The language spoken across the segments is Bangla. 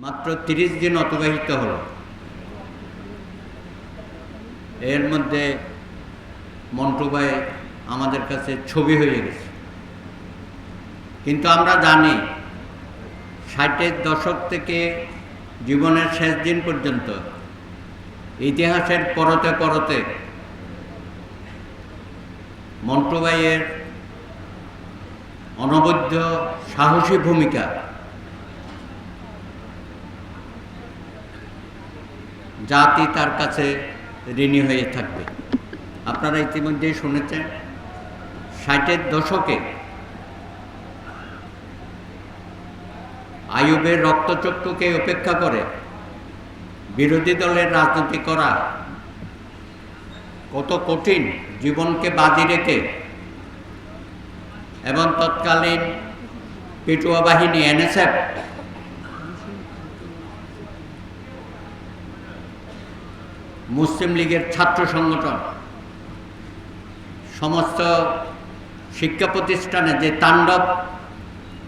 মাত্র 30 দিন অতিবাহিত হলো। এর মধ্যে মন্টু ভাই আমাদের কাছে ছবি হয়ে গেছে। কিন্তু আমরা জানি 60-এর দশক থেকে জীবনের শেষ দিন পর্যন্ত ইতিহাসের পরতে পরতে মন্টু ভাইয়ের অনবদ্য সাহসী ভূমিকা জাতি তার কাছে ঋণী হয়ে থাকবে। আপনারা ইতিমধ্যেই শুনেছেন 60-এর দশকে আইয়ুবের রক্তচক্ষুকে উপেক্ষা করে বিরোধী দলের রাজনীতি করা কত কঠিন, জীবনকে বাজি রেখে, এবং তৎকালীন পেটুয়া বাহিনী এনএসএফ মুসলিম লীগের ছাত্র সংগঠন সমস্ত শিক্ষা প্রতিষ্ঠানে যে তাণ্ডব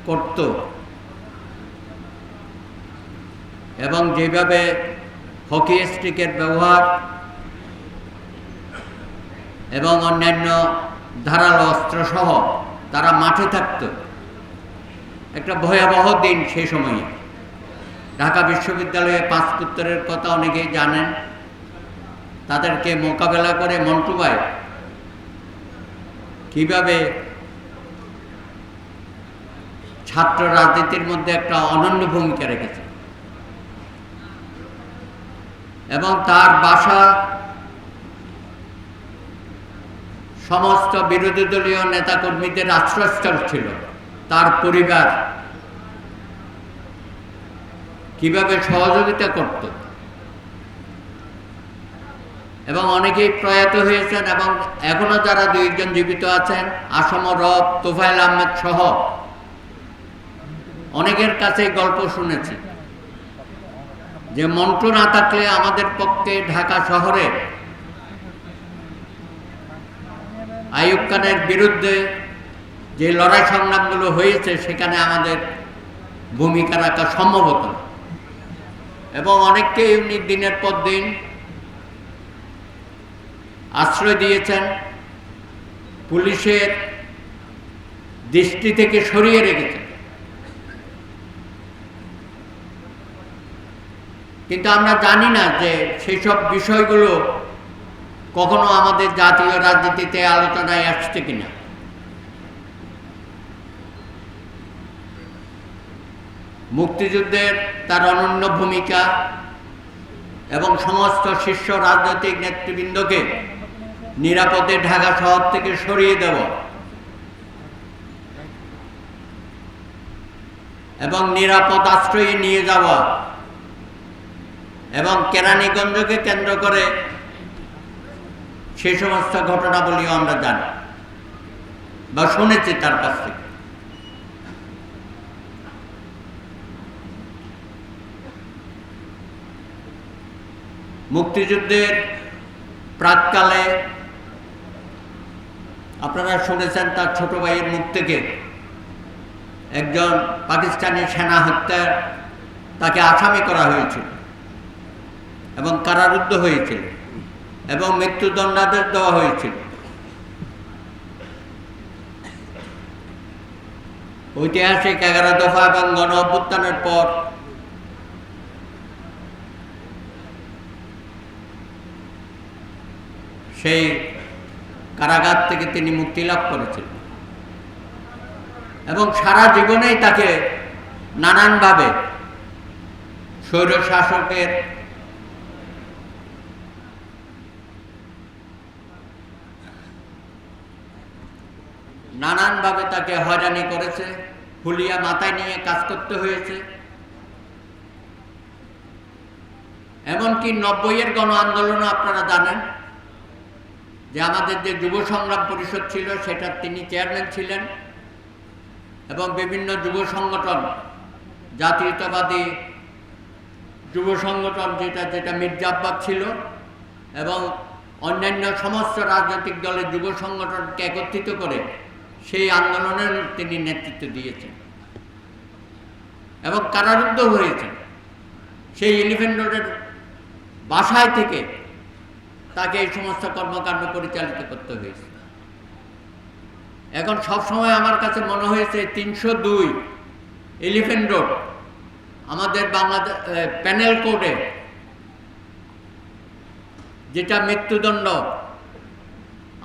করত এবং যেভাবে হকি স্টিকের ব্যবহার এবং অন্যান্য ধারালো অস্ত্রসহ তারা মাঠে থাকত, একটা ভয়াবহ দিন সেই সময়ে। ঢাকা বিশ্ববিদ্যালয়ে 5 পুত্রের কথা অনেকেই জানেন। তাদেরকে মোকাবেলা করে মন্টু ভাই কীভাবে ছাত্র রাজনীতির মধ্যে একটা অনন্য ভূমিকা রেখেছে, এবং তার বাসা সমস্ত বিরোধী দলীয় নেতাকর্মীদের আশ্রয়স্থল ছিল। তার পরিবার কিভাবে সহযোগিতা করত, এবং অনেকেই প্রয়াত হয়েছেন, এবং এখনো যারা 2-1 জীবিত আছেন, আসম রব, তোফায়েল আহমেদ সহ অনেকের কাছে গল্প শুনেছি যে মন্টু না থাকলে আমাদের পক্ষে ঢাকা শহরে আইয়ুব খানের বিরুদ্ধে যে লড়াই সংগ্রামগুলো হয়েছে সেখানে আমাদের ভূমিকা রাখা সম্ভব হতো না। এবং অনেককে উনি দিনের পর দিন আশ্রয় দিয়েছেন, পুলিশের দৃষ্টি থেকে সরিয়ে রেখেছেন। কিন্তু আমরা জানি না যে সেই সব বিষয়গুলো কখনো আমাদের জাতীয় রাজনীতিতে আলোচনায় আসছে কিনা। মুক্তিযুদ্ধের তার অনন্য ভূমিকা এবং সমস্ত শীর্ষ রাজনৈতিক নেতৃবৃন্দকে নিরাপদে ঢাকা শহর থেকে সরিয়ে দেওয়া এবং নিরাপদ আশ্রয়ে নিয়ে যাওয়া, এবং কেরানীগঞ্জকে কেন্দ্র করে সেই সমস্ত ঘটনাবলীও আমরা জানি বা শুনেছি তার কাছ থেকে। মুক্তিযুদ্ধের প্রাক্কালে আপনারা শুনেছেন তার ছোট ভাইয়ের মুখ থেকে একজন পাকিস্তানি সেনা হত্যার তাকে আসামি করা হয়েছিল এবং কারারুদ্ধ হয়েছিল এবং মৃত্যুদণ্ডাদেশ দেওয়া হয়েছিল। ঐতিহাসিক 11 দফা এবং গণ অভ্যুত্থানের পর সেই কারাগার থেকে তিনি মুক্তি লাভ করেছিলেন, এবং সারা জীবনেই তাকে নানানভাবে স্বৈর শাসকের নানানভাবে তাকে হয়রানি করেছে, হুলিয়া মাথায় নিয়ে কাজ করতে হয়েছে। এমনকি 90-এর গণ আন্দোলনও আপনারা জানেন যে আমাদের যে যুব সংগ্রাম পরিষদ ছিল সেটার তিনি চেয়ারম্যান ছিলেন, এবং বিভিন্ন যুব সংগঠন, জাতীয়তাবাদী যুব সংগঠন যেটা মির্জা আব্বাস ছিল, এবং অন্যান্য সমস্ত রাজনৈতিক দলের যুব সংগঠনকে একত্রিত করে সেই আন্দোলনের তিনি নেতৃত্ব দিয়েছেন এবং কারারুদ্ধ হয়েছেন। সেই এলিফ্যান্ট রোডের বাসায় থেকে তাকে এই সমস্ত কর্মকাণ্ড পরিচালিত করতে হয়েছে। এখন সবসময় আমার কাছে মনে হয়েছে 302 এলিফ্যান্ট রোড আমাদের বাংলাদেশ প্যানেল কোডে যেটা মৃত্যুদণ্ড,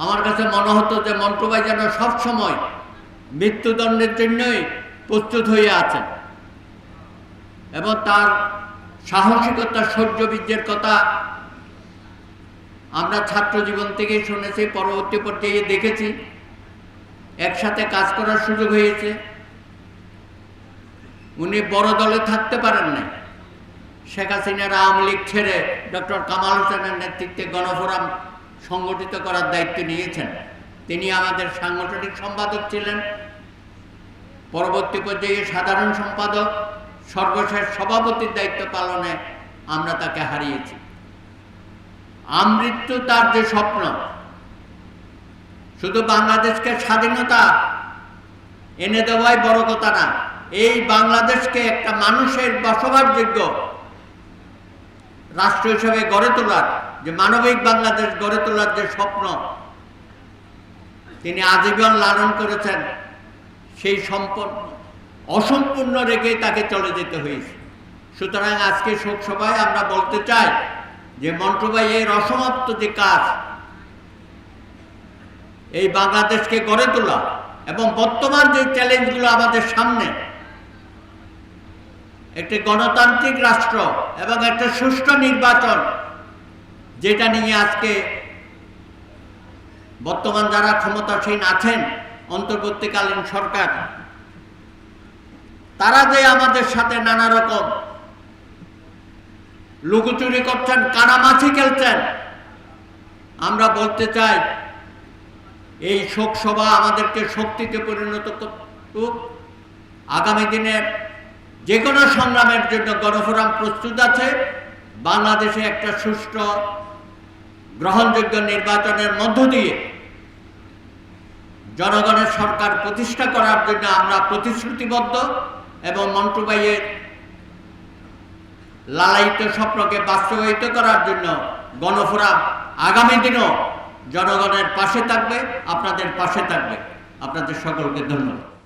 আমার কাছে মনে হতো যে মন্টু ভাই যেন সবসময় মৃত্যুদণ্ডের জন্যই প্রস্তুত হয়ে আছেন এবং তার সাহসিকতা, শৌর্যবীর্যের কথা আমরা ছাত্র জীবন থেকেই শুনেছি, পরবর্তী পর্যায়ে দেখেছি, একসাথে কাজ করার সুযোগ হয়েছে। উনি বড় দলে থাকতে পারেন নাই, শেখ হাসিনার আওয়ামী লীগ ছেড়ে ডক্টর কামাল হোসেনের নেতৃত্বে গণফোরাম সংগঠিত করার দায়িত্ব নিয়েছেন। তিনি আমাদের সাংগঠনিক সম্পাদক ছিলেন, পরবর্তী পর্যায়ে সাধারণ সম্পাদক, সর্বশেষ সভাপতির দায়িত্ব পালনে আমরা তাকে হারিয়েছি। আমৃত্যু তার যে স্বপ্ন, শুধু বাংলাদেশকে স্বাধীনতা এনে দেওয়াই বড় কথা না, এই বাংলাদেশকে একটা মানুষের বসবাসযোগ্য রাষ্ট্র হিসেবে গড়ে তোলার, যে মানবিক বাংলাদেশ গড়ে তোলার যে স্বপ্ন তিনি আজীবন লালন করেছেন, সেই সম্পন্ন অসম্পূর্ণ রেখেই তাকে চলে যেতে হয়েছে। সুতরাং আজকে শোক সভায় আমরা বলতে চাই যে মন্টু ভাইয়ের অসমাপ্ত যে কাজ, এই বাংলাদেশকে গড়ে তোলা এবং বর্তমান যে চ্যালেঞ্জগুলো আমাদের সামনে, একটি গণতান্ত্রিক রাষ্ট্র এবং একটা সুষ্ঠু নির্বাচন, যেটা নিয়ে আজকে বর্তমান যারা ক্ষমতাসীন আছেন, অন্তর্বর্তীকালীন সরকার, তারা যে আমাদের সাথে নানা রকম লুকোচুরি করছেন, কানামাছি খেলছেন, আমরা বলতে চাই এই শোক সভা আমাদেরকে শক্তিতে পরিণত করুক। আগামী দিনের যে কোনো সংগ্রামের জন্য গণফোরাম প্রস্তুত আছে। বাংলাদেশে একটা সুষ্ঠু গ্রহণযোগ্য নির্বাচনের মধ্য দিয়ে জনগণের সরকার প্রতিষ্ঠা করার জন্য আমরা প্রতিশ্রুতিবদ্ধ এবং মন্টু ভাইয়ের লালায়িত স্বপ্নকে বাস্তবায়িত করার জন্য গণফোরাম আগামী দিনও জনগণের পাশে থাকবে, আপনাদের পাশে থাকবে। আপনাদের সকলকে ধন্যবাদ।